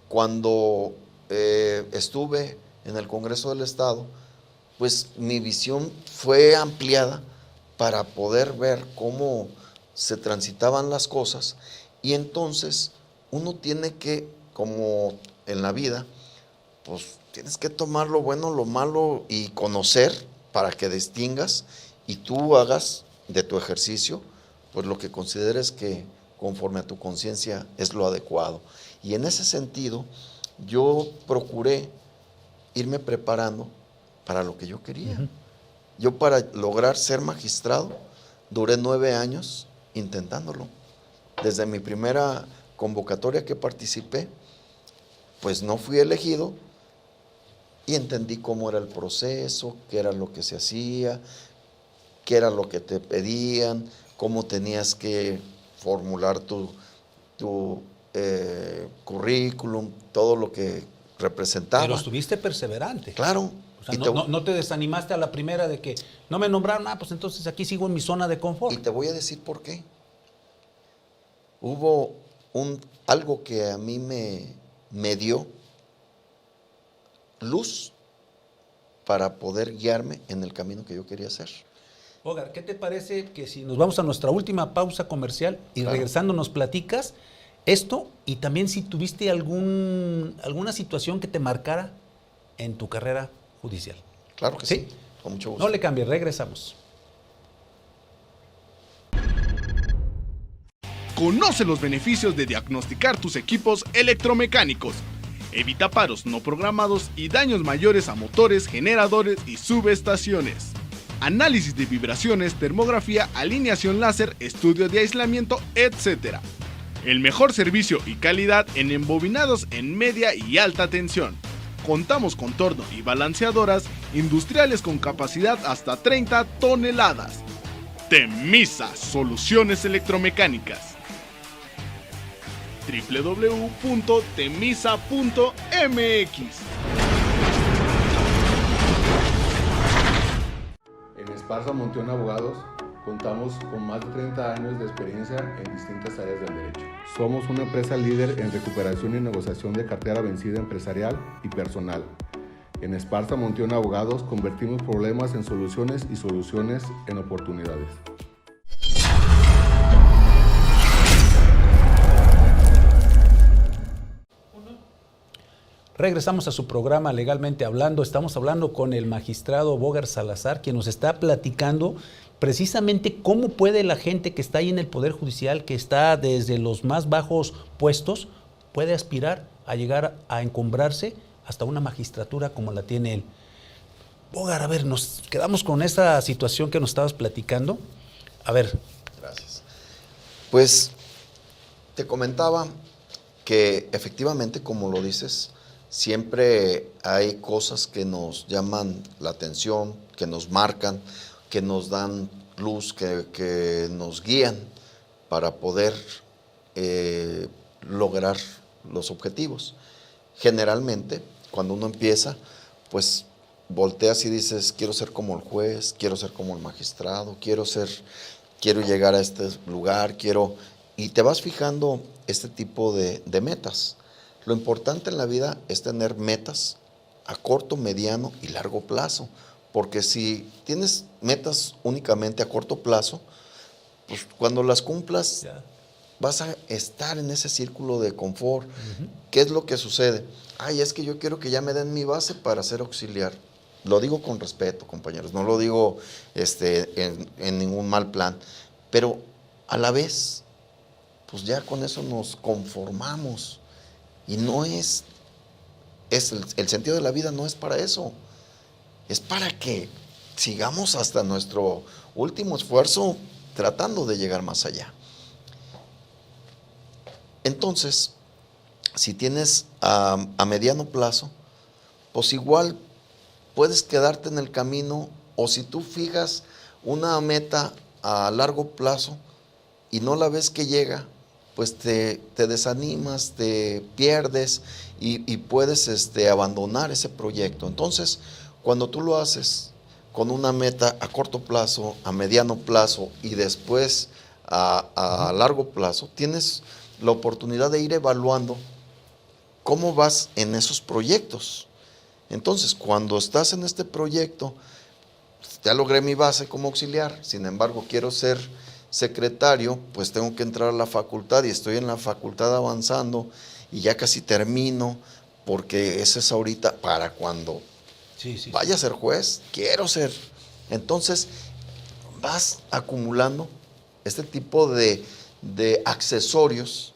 Speaker 2: cuando estuve en el Congreso del Estado, pues mi visión fue ampliada para poder ver cómo se transitaban las cosas, y entonces uno tiene que, como en la vida, pues tienes que tomar lo bueno, lo malo y conocer para que distingas y tú hagas de tu ejercicio pues lo que consideres que conforme a tu conciencia es lo adecuado. Y en ese sentido yo procuré irme preparando para lo que yo quería. Yo para lograr ser magistrado duré 9 años intentándolo. Desde mi primera convocatoria que participé, pues no fui elegido y entendí cómo era el proceso, qué era lo que se hacía, qué era lo que te pedían, cómo tenías que formular tu currículum, todo lo que representaba.
Speaker 1: Pero estuviste perseverante.
Speaker 2: Claro.
Speaker 1: O sea, no te desanimaste a la primera de que no me nombraron, pues entonces aquí sigo en mi zona de confort.
Speaker 2: Y te voy a decir por qué. Hubo algo que a mí me dio luz para poder guiarme en el camino que yo quería hacer.
Speaker 1: Bogar, ¿qué te parece que si nos vamos a nuestra última pausa comercial y regresando nos platicas esto y también si tuviste alguna situación que te marcara en tu carrera judicial?
Speaker 2: Claro que sí, con mucho gusto.
Speaker 1: No le cambies, regresamos.
Speaker 3: Conoce los beneficios de diagnosticar tus equipos electromecánicos. Evita paros no programados y daños mayores a motores, generadores y subestaciones. Análisis de vibraciones, termografía, alineación láser, estudio de aislamiento, etc. El mejor servicio y calidad en embobinados en media y alta tensión. Contamos con torno y balanceadoras industriales con capacidad hasta 30 toneladas. Temisa Soluciones Electromecánicas. www.temisa.mx.
Speaker 4: En Esparza Monteón Abogados contamos con más de 30 años de experiencia en distintas áreas del derecho. Somos una empresa líder en recuperación y negociación de cartera vencida empresarial y personal. En Esparza Monteón Abogados convertimos problemas en soluciones y soluciones en oportunidades.
Speaker 1: Regresamos a su programa Legalmente Hablando. Estamos hablando con el magistrado Bogar Salazar, quien nos está platicando precisamente cómo puede la gente que está ahí en el Poder Judicial, que está desde los más bajos puestos, puede aspirar a llegar a encumbrarse hasta una magistratura como la tiene él. Bogar, a ver, nos quedamos con esa situación que nos estabas platicando. A ver.
Speaker 2: Gracias. Pues te comentaba que efectivamente, como lo dices, siempre hay cosas que nos llaman la atención, que nos marcan, que nos dan luz, que nos guían para poder lograr los objetivos. Generalmente, cuando uno empieza, pues volteas y dices, quiero ser como el juez, quiero ser como el magistrado, quiero llegar a este lugar, y te vas fijando este tipo de metas. Lo importante en la vida es tener metas a corto, mediano y largo plazo, porque si tienes metas únicamente a corto plazo, pues cuando las cumplas vas a estar en ese círculo de confort. ¿Qué es lo que sucede? Es que yo quiero que ya me den mi base para ser auxiliar. Lo digo con respeto, compañeros, no lo digo en ningún mal plan, pero a la vez, pues ya con eso nos conformamos. Y no el sentido de la vida no es para eso, es para que sigamos hasta nuestro último esfuerzo tratando de llegar más allá. Entonces, si tienes a mediano plazo, pues igual puedes quedarte en el camino, o si tú fijas una meta a largo plazo y no la ves que llega, pues te desanimas, te pierdes y puedes abandonar ese proyecto. Entonces, cuando tú lo haces con una meta a corto plazo, a mediano plazo y después a largo plazo, tienes la oportunidad de ir evaluando cómo vas en esos proyectos. Entonces, cuando estás en este proyecto, ya logré mi base como auxiliar, sin embargo, quiero ser secretario, pues tengo que entrar a la facultad y estoy en la facultad avanzando y ya casi termino, porque ese es ahorita para cuando vaya a ser juez, quiero ser. Entonces vas acumulando este tipo de accesorios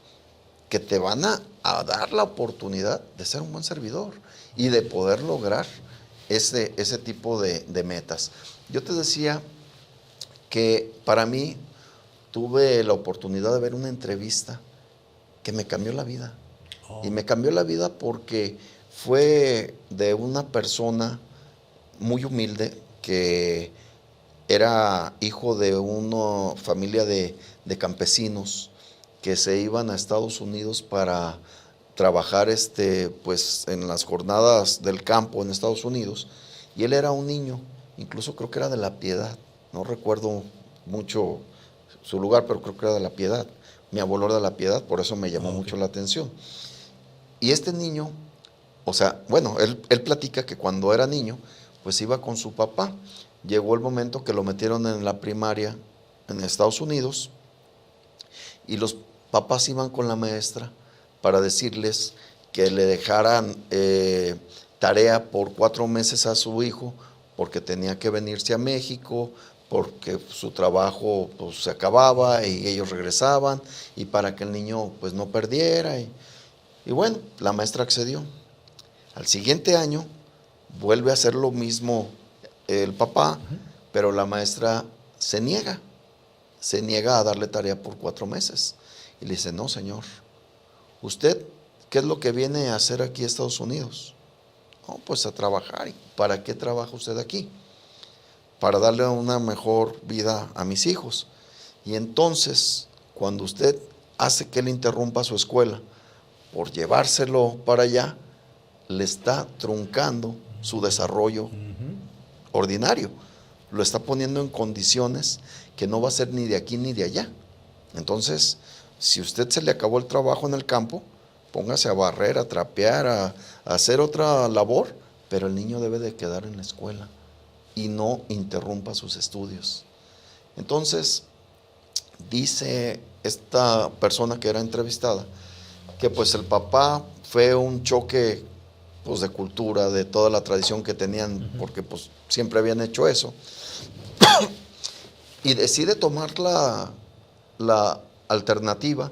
Speaker 2: que te van a dar la oportunidad de ser un buen servidor y de poder lograr ese tipo de metas. Yo te decía que para mí tuve la oportunidad de ver una entrevista que me cambió la vida. Y me cambió la vida porque fue de una persona muy humilde que era hijo de una familia de campesinos que se iban a Estados Unidos para trabajar pues, en las jornadas del campo en Estados Unidos. Y él era un niño, incluso creo que era de La Piedad, no recuerdo mucho su lugar, pero creo que era de La Piedad. Mi abuelo era de La Piedad, por eso me llamó mucho la atención. Y este niño, o sea, bueno, él platica que cuando era niño, pues iba con su papá. Llegó el momento que lo metieron en la primaria en Estados Unidos y los papás iban con la maestra para decirles que le dejaran tarea por 4 meses a su hijo porque tenía que venirse a México, porque su trabajo pues, se acababa y ellos regresaban y para que el niño pues no perdiera. Y bueno, la maestra accedió. Al siguiente año vuelve a hacer lo mismo el papá, pero la maestra se niega a darle tarea por 4 meses. Y le dice, no señor, ¿usted qué es lo que viene a hacer aquí a Estados Unidos? No, pues a trabajar. ¿Y para qué trabaja usted aquí? Para darle una mejor vida a mis hijos. Y entonces, cuando usted hace que él interrumpa su escuela por llevárselo para allá, le está truncando su desarrollo ordinario. Lo está poniendo en condiciones que no va a ser ni de aquí ni de allá. Entonces, si a usted se le acabó el trabajo en el campo, póngase a barrer, a trapear, a hacer otra labor, pero el niño debe de quedar en la escuela y no interrumpa sus estudios. Entonces, dice esta persona que era entrevistada, que pues el papá fue un choque pues, de cultura, de toda la tradición que tenían, porque pues siempre habían hecho eso, y decide tomar la alternativa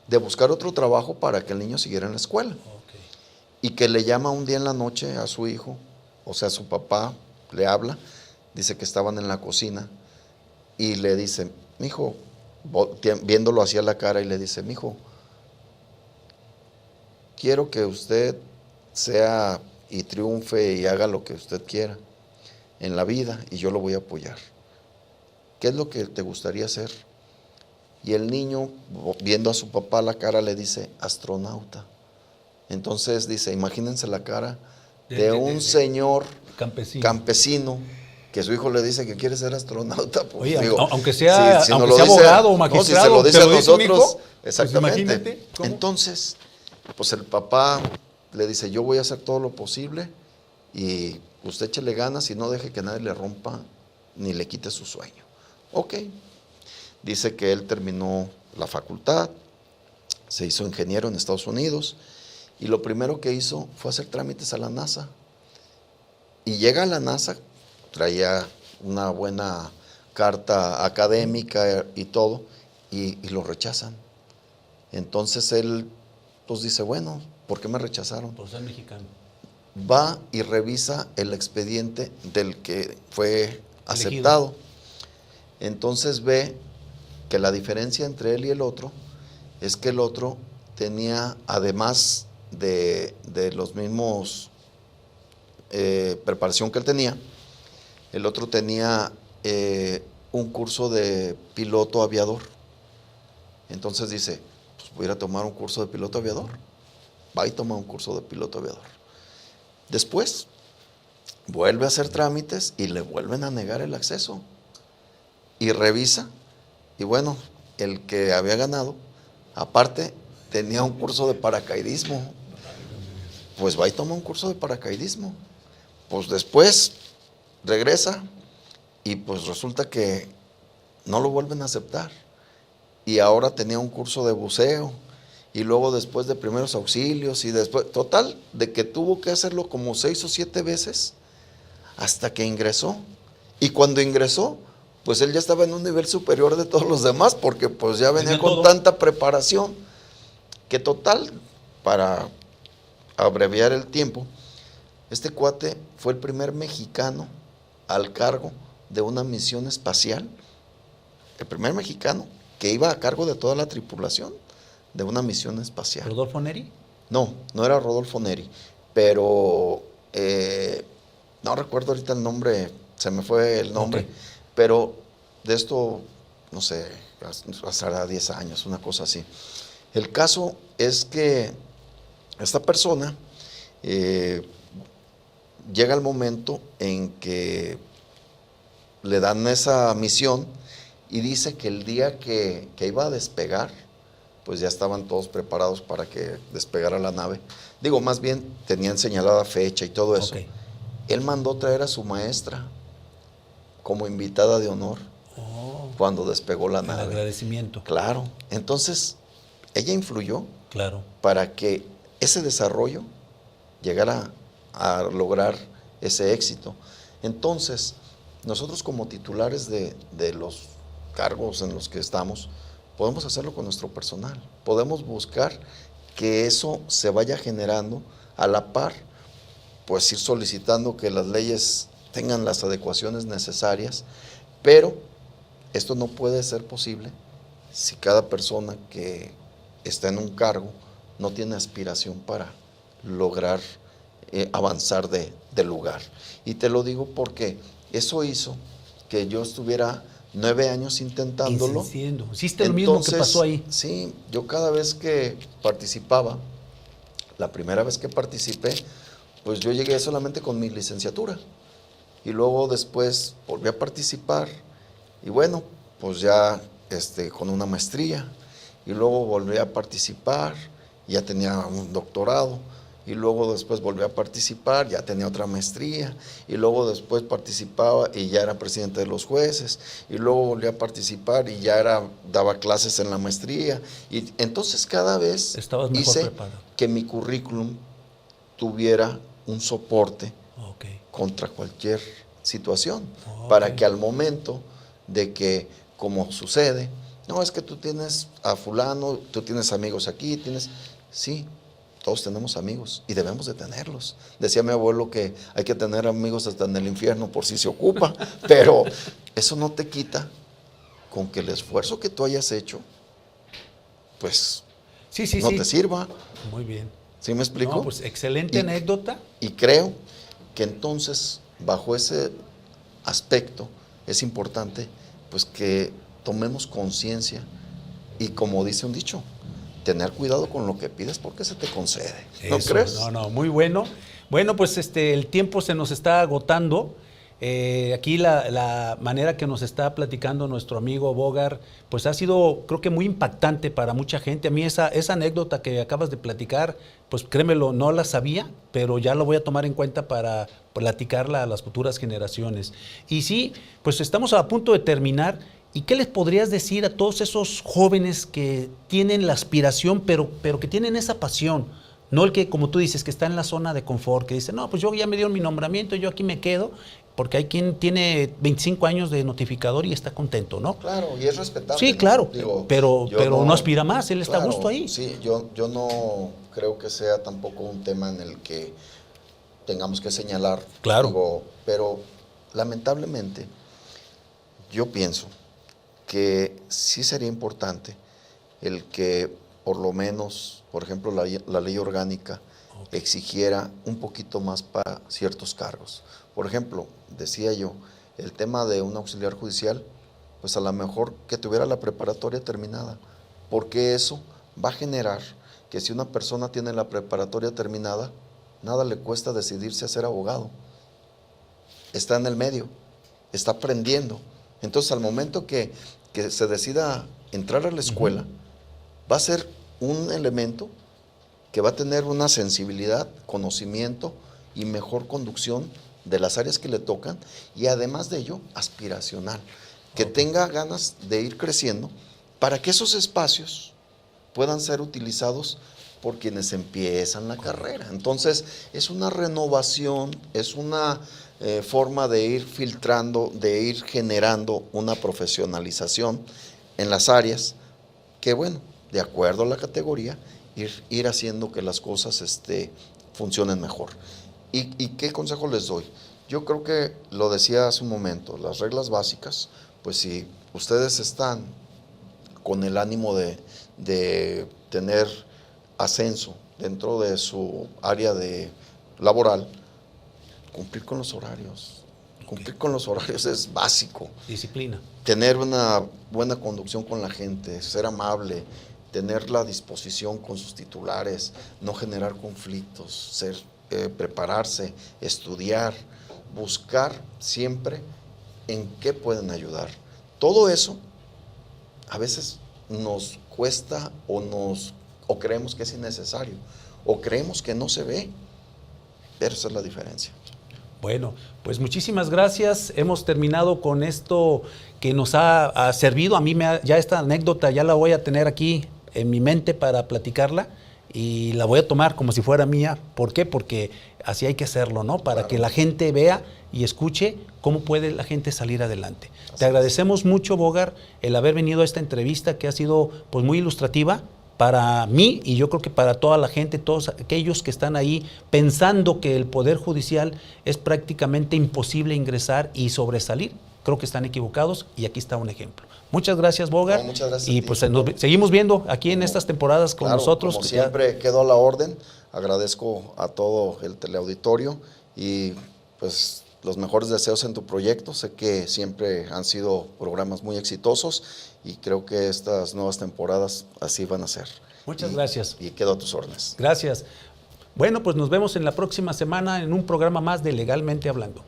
Speaker 2: de buscar otro trabajo para que el niño siguiera en la escuela. Y que le llama un día en la noche a su hijo, o sea, su papá le habla, dice que estaban en la cocina, y le dice, mijo, viéndolo hacia la cara, y le dice, mijo, quiero que usted sea y triunfe y haga lo que usted quiera en la vida, y yo lo voy a apoyar. ¿Qué es lo que te gustaría hacer? Y el niño, viendo a su papá la cara, le dice, astronauta. Entonces dice, imagínense la cara de un señor campesino que su hijo le dice que quiere ser astronauta. Pues,
Speaker 1: oye,
Speaker 2: digo,
Speaker 1: aunque sea,
Speaker 2: si
Speaker 1: aunque sea abogado o magistrado,
Speaker 2: no, si se lo dice a nosotros,
Speaker 1: pues
Speaker 2: exactamente. Entonces, pues el papá le dice, yo voy a hacer todo lo posible y usted échele ganas y no deje que nadie le rompa ni le quite su sueño. Ok. Dice que él terminó la facultad, se hizo ingeniero en Estados Unidos y lo primero que hizo fue hacer trámites a la NASA. Y llega a la NASA, traía una buena carta académica y todo, y lo rechazan. Entonces él pues dice, bueno, ¿por qué me rechazaron?
Speaker 1: Por ser mexicano.
Speaker 2: Va y revisa el expediente del que fue aceptado. Entonces ve que la diferencia entre él y el otro es que el otro tenía, además de los mismos preparación que él tenía, el otro tenía un curso de piloto aviador. Entonces dice, pues voy a ir a tomar un curso de piloto aviador. Va y toma un curso de piloto aviador. Después vuelve a hacer trámites y le vuelven a negar el acceso. Y revisa, y bueno, el que había ganado, aparte, tenía un curso de paracaidismo. Pues va y toma un curso de paracaidismo. Pues después regresa y pues resulta que no lo vuelven a aceptar. Y ahora tenía un curso de buceo y luego después de primeros auxilios y después, total, de que tuvo que hacerlo como 6 o 7 veces hasta que ingresó. Y cuando ingresó, pues él ya estaba en un nivel superior de todos los demás porque pues ya venía con tanta preparación que total, para abreviar el tiempo, Este cuate fue el primer mexicano al cargo de una misión espacial, el primer mexicano que iba a cargo de toda la tripulación de una misión espacial.
Speaker 1: ¿Rodolfo Neri?
Speaker 2: No, no era Rodolfo Neri, pero no recuerdo ahorita el nombre, se me fue el nombre,
Speaker 1: Okay.
Speaker 2: pero de esto, no sé, hasta 10 años, una cosa así. El caso es que esta persona llega el momento en que le dan esa misión y dice que el día que iba a despegar, pues ya estaban todos preparados para que despegara la nave. Digo, más bien tenían señalada fecha y todo eso.
Speaker 1: Okay.
Speaker 2: Él mandó traer a su maestra como invitada de honor cuando despegó la
Speaker 1: El
Speaker 2: nave.
Speaker 1: agradecimiento.
Speaker 2: Claro. Entonces, ella influyó
Speaker 1: Claro.
Speaker 2: para que ese desarrollo llegara a lograr ese éxito. Entonces, nosotros como titulares de los cargos en los que estamos, podemos hacerlo con nuestro personal. Podemos buscar que eso se vaya generando a la par, pues ir solicitando que las leyes tengan las adecuaciones necesarias, pero esto no puede ser posible si cada persona que está en un cargo no tiene aspiración para lograr avanzar de lugar. Y te lo digo porque eso hizo que yo estuviera 9 años intentándolo.
Speaker 1: Insistiendo. Hiciste lo mismo que pasó ahí.
Speaker 2: Sí, yo cada vez que participaba, la primera vez que participé, pues yo llegué solamente con mi licenciatura. Y luego después volví a participar y bueno, pues ya con una maestría. Y luego volví a participar, ya tenía un doctorado. Y luego después volví a participar, ya tenía otra maestría, y luego después participaba y ya era presidente de los jueces, y luego volví a participar y ya daba clases en la maestría, y entonces cada vez hice
Speaker 1: preparado.
Speaker 2: Que mi currículum tuviera un soporte contra cualquier situación, para que al momento de que, como sucede, no, es que tú tienes a fulano, tú tienes amigos aquí, sí, todos tenemos amigos y debemos de tenerlos. Decía mi abuelo que hay que tener amigos hasta en el infierno por si se ocupa, pero eso no te quita con que el esfuerzo que tú hayas hecho, pues no te sirva.
Speaker 1: Muy bien.
Speaker 2: ¿Sí me explico?
Speaker 1: No, pues excelente anécdota.
Speaker 2: Y creo que entonces, bajo ese aspecto, es importante pues que tomemos conciencia y, como dice un dicho, tener cuidado con lo que pides porque se te concede. ¿No crees?
Speaker 1: No, muy bueno. Bueno, pues el tiempo se nos está agotando. Aquí la manera que nos está platicando nuestro amigo Bogar, pues ha sido, creo que muy impactante para mucha gente. A mí esa anécdota que acabas de platicar, pues créemelo, no la sabía, pero ya lo voy a tomar en cuenta para platicarla a las futuras generaciones. Y sí, pues estamos a punto de terminar. ¿Y qué les podrías decir a todos esos jóvenes que tienen la aspiración, pero que tienen esa pasión? No el que, como tú dices, que está en la zona de confort, que dice, no, pues yo ya me dieron mi nombramiento, yo aquí me quedo, porque hay quien tiene 25 años de notificador y está contento, ¿no?
Speaker 2: Claro, y es respetable.
Speaker 1: Sí, claro,
Speaker 2: Digo,
Speaker 1: pero no aspira más, él está a gusto ahí.
Speaker 2: Sí, yo no creo que sea tampoco un tema en el que tengamos que señalar.
Speaker 1: Claro.
Speaker 2: Digo, pero lamentablemente yo pienso que sí sería importante el que por lo menos, por ejemplo, la ley orgánica exigiera un poquito más para ciertos cargos. Por ejemplo, decía yo, el tema de un auxiliar judicial, pues a lo mejor que tuviera la preparatoria terminada, porque eso va a generar que si una persona tiene la preparatoria terminada, nada le cuesta decidirse a ser abogado. Está en el medio, está aprendiendo. Entonces, al momento que se decida entrar a la escuela, va a ser un elemento que va a tener una sensibilidad, conocimiento y mejor conducción de las áreas que le tocan, y además de ello, aspiracional, que tenga ganas de ir creciendo para que esos espacios puedan ser utilizados por quienes empiezan la carrera. Entonces, es una renovación, es una forma de ir filtrando, de ir generando una profesionalización en las áreas que, bueno, de acuerdo a la categoría, ir haciendo que las cosas funcionen mejor. ¿Y qué consejo les doy? Yo creo que lo decía hace un momento, las reglas básicas, pues si ustedes están con el ánimo de tener ascenso dentro de su área laboral, cumplir con los horarios. Cumplir con los horarios es básico.
Speaker 1: Disciplina.
Speaker 2: Tener una buena conducción con la gente, ser amable, tener la disposición con sus titulares, no generar conflictos, prepararse, estudiar, buscar siempre en qué pueden ayudar. Todo eso a veces nos cuesta o creemos que es innecesario o creemos que no se ve, pero esa es la diferencia.
Speaker 1: Bueno, pues muchísimas gracias. Hemos terminado con esto que nos ha servido. A mí ya esta anécdota ya la voy a tener aquí en mi mente para platicarla y la voy a tomar como si fuera mía. ¿Por qué? Porque así hay que hacerlo, ¿no? Para que la gente vea y escuche cómo puede la gente salir adelante. Te agradecemos mucho, Bogar, el haber venido a esta entrevista que ha sido pues muy ilustrativa para mí y yo creo que para toda la gente, todos aquellos que están ahí pensando que el Poder Judicial es prácticamente imposible ingresar y sobresalir. Creo que están equivocados y aquí está un ejemplo. Muchas gracias, Bogar.
Speaker 2: No, muchas gracias
Speaker 1: y pues nos seguimos viendo aquí en estas temporadas con nosotros.
Speaker 2: Como siempre, quedo a la orden. Agradezco a todo el teleauditorio y pues los mejores deseos en tu proyecto. Sé que siempre han sido programas muy exitosos y creo que estas nuevas temporadas así van a ser.
Speaker 1: Muchas gracias.
Speaker 2: Y quedo a tus órdenes.
Speaker 1: Gracias. Bueno, pues nos vemos en la próxima semana en un programa más de Legalmente Hablando.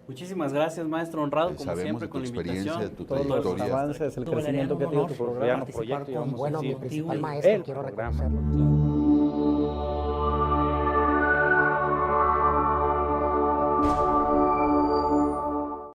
Speaker 6: Muchísimas gracias, maestro Honrado, como siempre, con la invitación.
Speaker 5: Todos los avances, el crecimiento que ha tenido tu programa,
Speaker 7: Bueno, mi principal maestro, quiero reconocerlo.